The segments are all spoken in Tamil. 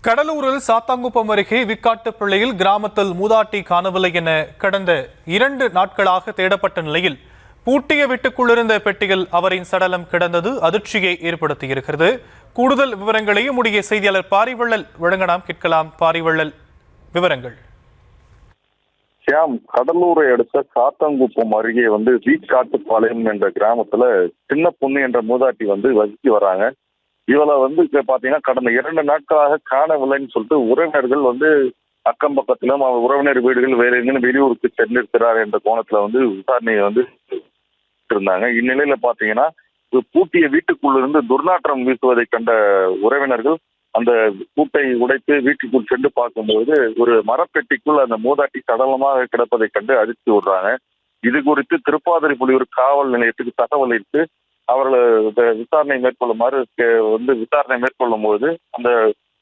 கடலூரில் சாத்தாங்குப்பம் அருகே விக்காட்டுப்பிள்ளையில் கிராமத்தில் மூதாட்டி காணவில்லை என கடந்த 2 நாட்களாக தேடப்பட்ட நிலையில் பூட்டிய வீட்டுக்குள்ளிருந்த பெட்டியில் அவரின் சடலம் கிடந்தது அதிர்ச்சியை ஏற்படுத்தியிருக்கிறது. கூடுதல் விவரங்களை நம்முடைய செய்தியாளர் பாரிவள்ளல் வழங்க நாம் கேட்கலாம். பாரிவள்ளல், விவரங்கள். கடலூரை அடுத்த சாத்தாங்குப்பம் அருகே வீக்காட்டுப்பாளையம் என்ற கிராமத்துல சின்ன பொண்ணு என்ற மூதாட்டி வசித்து வராங்க. இவளை பாத்தீங்கன்னா கடந்த 2 நாட்களாக காணவில்லைன்னு சொல்லிட்டு உறவினர்கள் அக்கம் பக்கத்திலும் அவர் உறவினர் வீடுகள் வேற எங்கேயும் வெளியூருக்கு சென்றிருக்கிறார் என்ற கோணத்துல விசாரணையை இருந்தாங்க. இந்நிலையில பாத்தீங்கன்னா பூட்டிய வீட்டுக்குள்ளிருந்து துர்நாற்றம் வீசுவதை கண்ட உறவினர்கள் அந்த பூட்டை உடைத்து வீட்டுக்குள் சென்று பார்க்கும்போது ஒரு மரப்பெட்டிக்குள் அந்த மூதாட்டி சடலமாக கிடப்பதை கண்டு அதிர்ச்சி விடுறாங்க. இது குறித்து திருப்பாதிரி புலியூர் காவல் நிலையத்துக்கு தகவல் இட்டு அவர்கள் விசாரணை மேற்கொள்ளுமாறு விசாரணை மேற்கொள்ளும் போது அந்த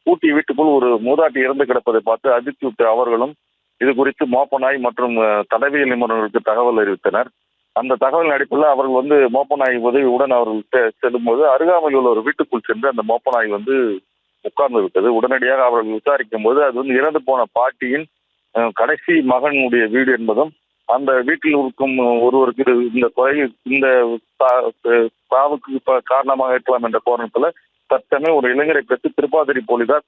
பூட்டிய வீட்டுக்குள் ஒரு மூதாட்டி இறந்து கிடப்பதை பார்த்து அதிர்ச்சி விட்டு அவர்களும் இது குறித்து மோப்பநாய் மற்றும் தடவியல் நிபுணர்களுக்கு தகவல் அறிவித்தனர். அந்த தகவல் அடிப்படையில் அவர்கள் மோப்பநாய் உதவியுடன் அவர்கள் செல்லும்போது அருகாமையில் உள்ள ஒரு வீட்டுக்குள் சென்று அந்த மோப்பநாய் உட்கார்ந்து விட்டது. உடனடியாக அவர்கள் விசாரிக்கும் போது அது இறந்து போன பாட்டியின் கடைசி மகனுடைய வீடு என்பதும் அந்த வீட்டில் இருக்கும் ஒருவருக்கு இந்த கொலை இந்த சாவுக்கு காரணமாக இருக்கலாம் என்ற கோணத்துல தற்சமயம் ஒரு இளைஞரை பெற்று திருப்பாதிரி போலீசார்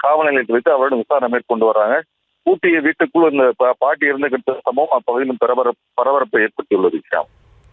காவல் நிலையத்தில் வைத்து அவரிடம் விசாரணை மேற்கொண்டு வராங்க. பூட்டிய வீட்டுக்குள் இந்த பாட்டி இறந்த சம்பவம் அப்பகுதியிலும் பரபரப்பை ஏற்படுத்தியுள்ளது.